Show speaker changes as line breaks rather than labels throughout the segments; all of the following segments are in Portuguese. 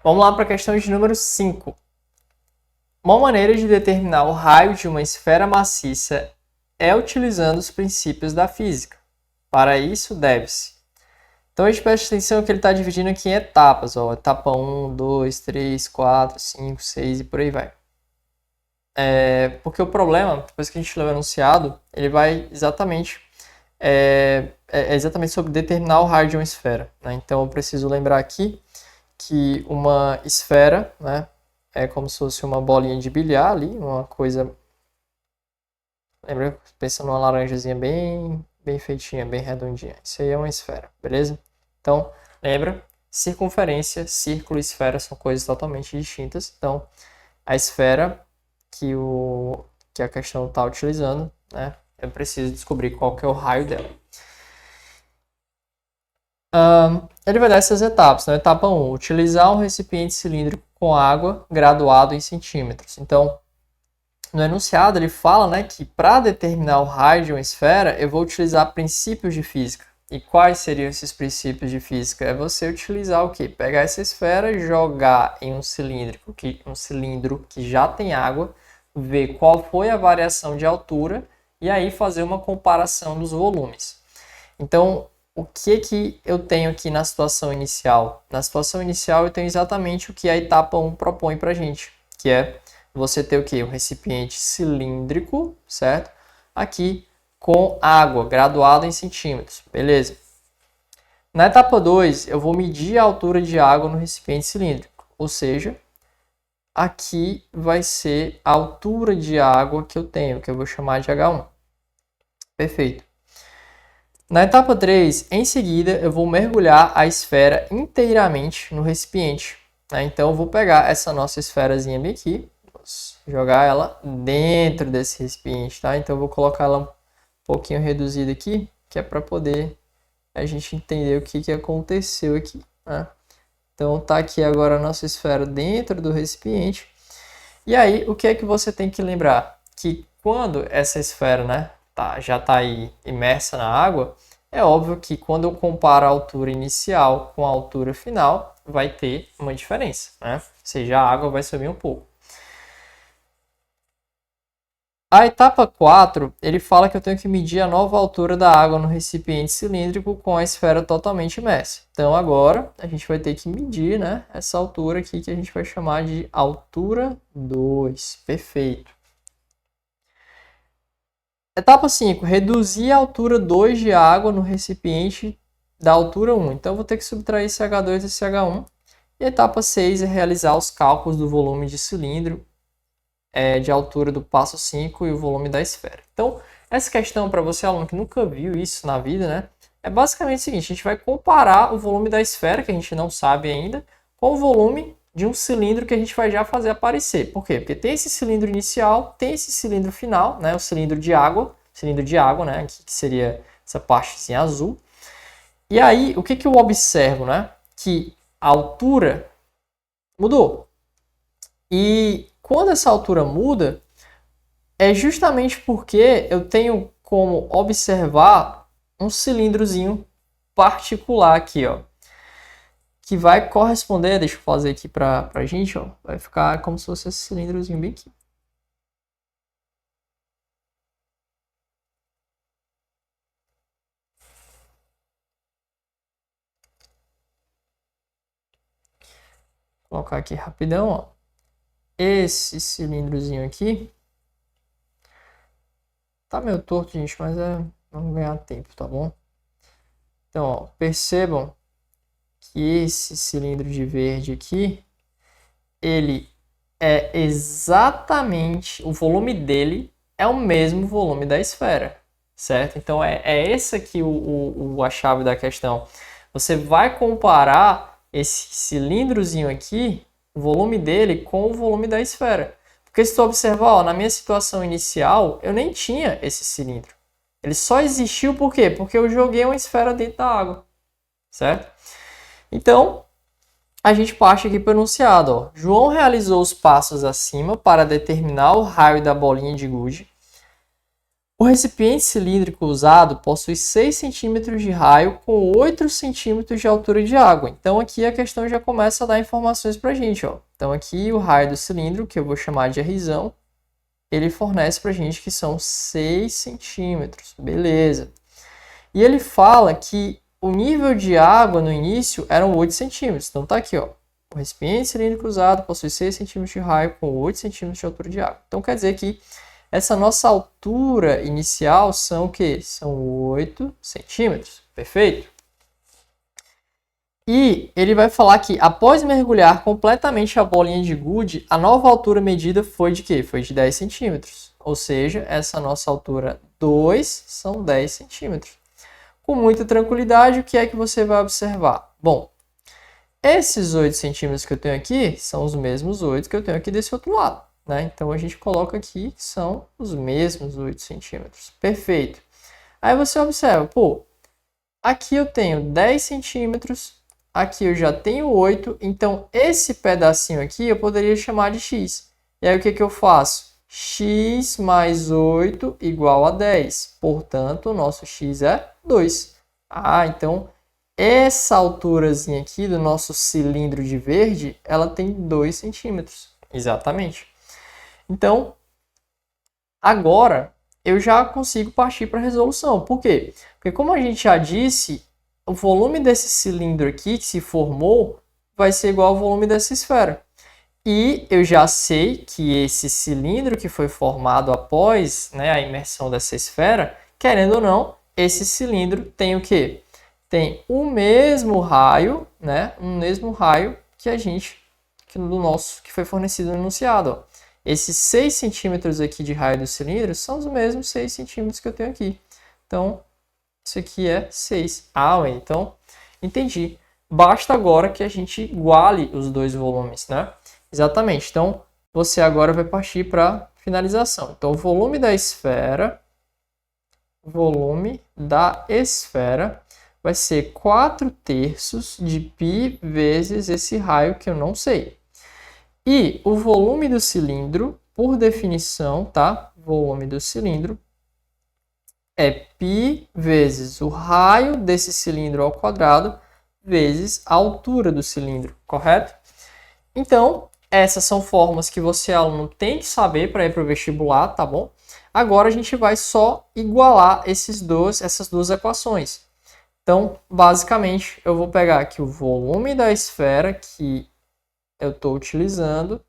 Vamos lá para a questão de número 5. Uma maneira de determinar o raio de uma esfera maciça é utilizando os princípios da física. Para isso, deve-se. Então, a gente presta atenção que ele está dividindo aqui em etapas. Ó, etapa 1, 2, 3, 4, 5, 6 e por aí vai. Porque o problema, depois que a gente lê o enunciado, ele vai exatamente... exatamente sobre determinar o raio de uma esfera, né? Então, eu preciso lembrar aqui que uma esfera, né, é como se fosse uma bolinha de bilhar ali, uma coisa... Lembra? Pensando numa laranjazinha bem feitinha, bem redondinha. Isso aí é uma esfera, beleza? Então, lembra? Circunferência, círculo e esfera são coisas totalmente distintas. Então, a esfera que a questão está utilizando, né, eu preciso descobrir qual que é o raio dela. Ele vai dar essas etapas. Né? Etapa 1, utilizar um recipiente cilíndrico com água graduado em centímetros. Então, no enunciado ele fala, né, que para determinar o raio de uma esfera, eu vou utilizar princípios de física. E quais seriam esses princípios de física? É você utilizar o quê? Pegar essa esfera e jogar em um cilindro que já tem água, ver qual foi a variação de altura e aí fazer uma comparação dos volumes. Então, o que eu tenho aqui na situação inicial? Na situação inicial eu tenho exatamente o que a etapa 1 propõe para a gente, que é você ter o quê? Um recipiente cilíndrico, certo? Aqui com água, graduado em centímetros, beleza? Na etapa 2, eu vou medir a altura de água no recipiente cilíndrico, ou seja, aqui vai ser a altura de água que eu tenho, que eu vou chamar de H1. Perfeito. Na etapa 3, em seguida, eu vou mergulhar a esfera inteiramente no recipiente. Né? Então, eu vou pegar essa nossa esferazinha bem aqui, jogar ela dentro desse recipiente, tá? Então, eu vou colocar ela um pouquinho reduzida aqui, que é para poder a gente entender o que aconteceu aqui. Né? Então, tá aqui agora a nossa esfera dentro do recipiente. E aí, o que é que você tem que lembrar? Que quando essa esfera, né, já está aí imersa na água, é óbvio que quando eu comparo a altura inicial com a altura final, vai ter uma diferença, né? Ou seja, a água vai subir um pouco. A etapa 4, ele fala que eu tenho que medir a nova altura da água no recipiente cilíndrico com a esfera totalmente imersa. Então agora a gente vai ter que medir, né, essa altura aqui que a gente vai chamar de altura 2. Perfeito. Etapa 5, reduzir a altura 2 de água no recipiente da altura 1. Então, eu vou ter que subtrair esse H2 e esse H1. E a etapa 6 é realizar os cálculos do volume de cilindro, de altura do passo 5 e o volume da esfera. Então, essa questão para você, aluno que nunca viu isso na vida, né, é basicamente o seguinte: a gente vai comparar o volume da esfera, que a gente não sabe ainda, com o volume de um cilindro que a gente vai já fazer aparecer. Por quê? Porque tem esse cilindro inicial, tem esse cilindro final, né, o cilindro de água, né, aqui, que seria essa partezinha azul. E aí, o que eu observo, né? Que a altura mudou. E quando essa altura muda, é justamente porque eu tenho como observar um cilindrozinho particular aqui, ó, que vai corresponder, deixa eu fazer aqui pra gente, ó, vai ficar como se fosse esse cilindrozinho bem aqui. Vou colocar aqui rapidão, ó. Esse cilindrozinho aqui tá meio torto, gente, mas vamos ganhar tempo, tá bom? Então, ó, percebam que esse cilindro de verde aqui, ele é exatamente, o volume dele é o mesmo volume da esfera, certo? Então, é esse aqui a chave da questão. Você vai comparar esse cilindrozinho aqui, o volume dele, com o volume da esfera. Porque se tu observar, ó, na minha situação inicial, eu nem tinha esse cilindro. Ele só existiu por quê? Porque eu joguei uma esfera dentro da água, certo? Então, a gente parte aqui para o enunciado. Ó. João realizou os passos acima para determinar o raio da bolinha de gude. O recipiente cilíndrico usado possui 6 centímetros de raio com 8 centímetros de altura de água. Então aqui a questão já começa a dar informações para a gente. Ó. Então aqui o raio do cilindro, que eu vou chamar de Rzão, ele fornece para a gente que são 6 centímetros. Beleza. E ele fala que o nível de água no início eram 8 centímetros. Então tá aqui, ó. O recipiente cilíndrico usado possui 6 centímetros de raio com 8 centímetros de altura de água. Então quer dizer que essa nossa altura inicial são o quê? São 8 centímetros. Perfeito? E ele vai falar que após mergulhar completamente a bolinha de gude, a nova altura medida foi de quê? Foi de 10 centímetros. Ou seja, essa nossa altura 2 são 10 centímetros. Com muita tranquilidade, o que é que você vai observar? Bom, esses 8 centímetros que eu tenho aqui são os mesmos 8 que eu tenho aqui desse outro lado. Né? Então a gente coloca aqui que são os mesmos 8 centímetros. Perfeito. Aí você observa, pô, aqui eu tenho 10 centímetros, aqui eu já tenho 8, então esse pedacinho aqui eu poderia chamar de x. E aí o que que eu faço? X mais 8 igual a 10. Portanto, o nosso x é 2. Ah, então essa alturazinha aqui do nosso cilindro de verde, ela tem 2 centímetros. Exatamente. Então, agora eu já consigo partir para a resolução. Por quê? Porque como a gente já disse, o volume desse cilindro aqui que se formou vai ser igual ao volume dessa esfera. E eu já sei que esse cilindro que foi formado após, né, a imersão dessa esfera, querendo ou não, esse cilindro tem o quê? Tem o mesmo raio, né, que a gente, que foi fornecido no enunciado, ó. Esses 6 centímetros aqui de raio do cilindro são os mesmos 6 centímetros que eu tenho aqui. Então, isso aqui é 6. Ah, então, entendi. Basta agora que a gente iguale os dois volumes, né? Exatamente. Então, você agora vai partir para a finalização. Então, o volume da esfera vai ser 4/3 de π vezes esse raio que eu não sei. E o volume do cilindro, por definição, tá? Volume do cilindro é π vezes o raio desse cilindro ao quadrado vezes a altura do cilindro, correto? Então, essas são formas que você, aluno, tem que saber para ir para o vestibular, tá bom? Agora a gente vai só igualar essas duas equações. Então, basicamente, eu vou pegar aqui o volume da esfera que eu estou utilizando,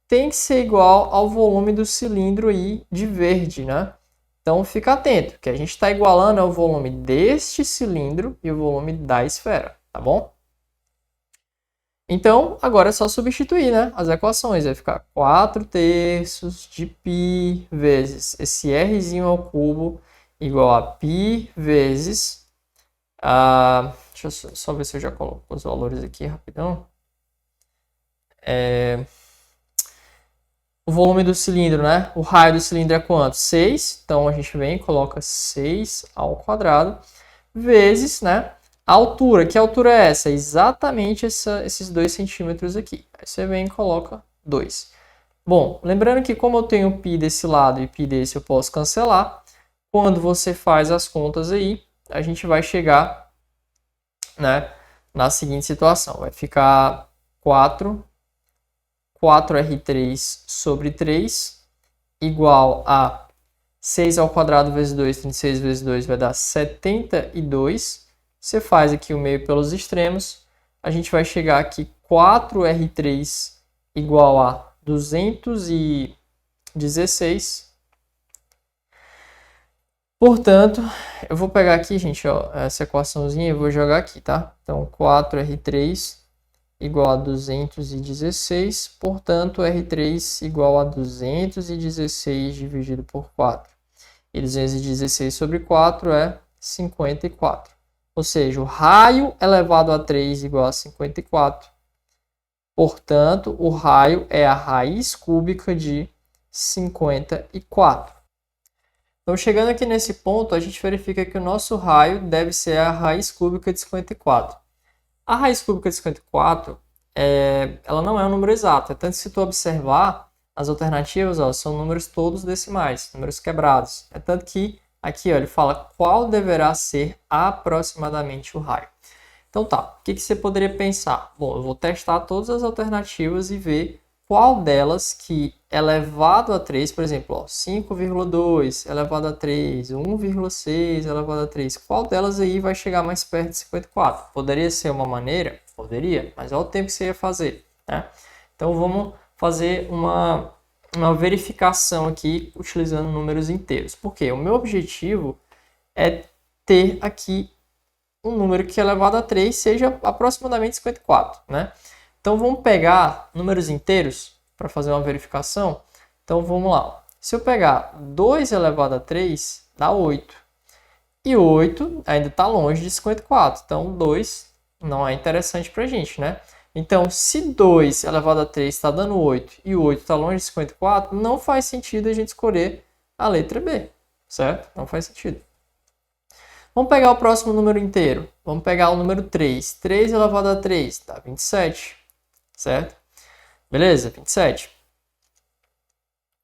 tem que ser igual ao volume do cilindro aí de verde, né? Então fica atento, que a gente está igualando ao volume deste cilindro e o volume da esfera, tá bom? Então, agora é só substituir, né, as equações. Vai ficar 4/3 de π vezes esse rzinho ao cubo igual a π vezes... deixa eu só ver se eu já coloco os valores aqui rapidão. O volume do cilindro, né? O raio do cilindro é quanto? 6. Então, a gente vem e coloca 6 ao quadrado vezes, né? A altura. Que altura é essa? Exatamente esses 2 centímetros aqui. Aí você vem e coloca 2. Bom, lembrando que como eu tenho π desse lado e π desse eu posso cancelar, quando você faz as contas aí, a gente vai chegar, né, na seguinte situação. Vai ficar 4r3 sobre 3 igual a 6 ao quadrado vezes 2, 36 vezes 2 vai dar 72. Você faz aqui o meio pelos extremos, a gente vai chegar aqui 4r3 igual a 216. Portanto, eu vou pegar aqui, gente, ó, essa equaçãozinha e vou jogar aqui, tá? Então, 4r3 igual a 216, portanto, R3 igual a 216 dividido por 4. E 216 sobre 4 é 54. Ou seja, o raio elevado a 3 igual a 54. Portanto, o raio é a raiz cúbica de 54. Então, chegando aqui nesse ponto, a gente verifica que o nosso raio deve ser a raiz cúbica de 54. A raiz cúbica de 54, ela não é um número exato. Tanto que se tu observar, as alternativas são números todos decimais, números quebrados. Tanto que aqui ó, ele fala qual deverá ser aproximadamente o raio. Então tá, o que você poderia pensar? Bom, eu vou testar todas as alternativas e ver qual delas que elevado a 3, por exemplo, 5,2 elevado a 3, 1,6 elevado a 3, qual delas aí vai chegar mais perto de 54? Poderia ser uma maneira? Poderia, mas olha o tempo que você ia fazer, né? Então vamos fazer uma verificação aqui utilizando números inteiros. Porque o meu objetivo é ter aqui um número que elevado a 3 seja aproximadamente 54, né? Então vamos pegar números inteiros para fazer uma verificação. Então vamos lá. Se eu pegar 2 elevado a 3, dá 8. E 8 ainda está longe de 54. Então 2 não é interessante para a gente, né? Então, se 2 elevado a 3 está dando 8 e o 8 está longe de 54, não faz sentido a gente escolher a letra B, certo? Não faz sentido. Vamos pegar o próximo número inteiro. Vamos pegar o número 3. 3 elevado a 3 dá 27, certo? Beleza? 27.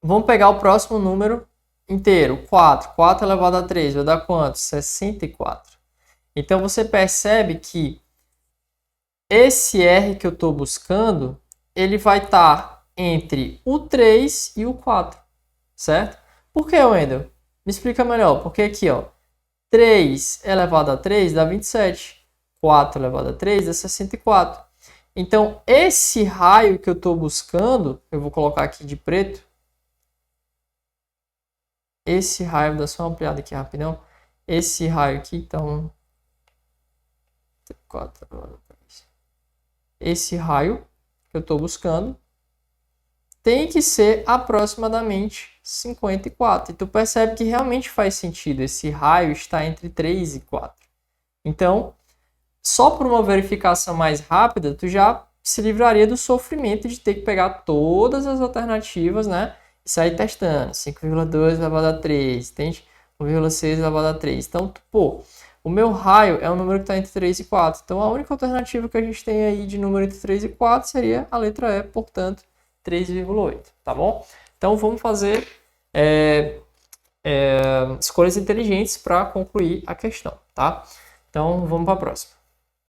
Vamos pegar o próximo número inteiro. 4. 4 elevado a 3 vai dar quanto? 64. Então, você percebe que esse R que eu estou buscando, ele vai estar entre o 3 e o 4, certo? Por que, Wendel? Me explica melhor. Porque aqui, ó, 3 elevado a 3 dá 27. 4 elevado a 3 dá 64. Então, esse raio que eu estou buscando, eu vou colocar aqui de preto. Esse raio, dá só uma ampliada aqui rapidão. Esse raio aqui, então... 4 elevado a 3. Esse raio que eu estou buscando tem que ser aproximadamente 54. E tu percebe que realmente faz sentido. Esse raio está entre 3 e 4. Então, só por uma verificação mais rápida, tu já se livraria do sofrimento de ter que pegar todas as alternativas, né? E sair testando. 5,2 elevado a 3, entende? 1,6 elevado a 3. Então, pô, o meu raio é um número que está entre 3 e 4. Então, a única alternativa que a gente tem aí de número entre 3 e 4 seria a letra E, portanto, 3,8, tá bom? Então, vamos fazer escolhas inteligentes para concluir a questão, tá? Então, vamos para a próxima.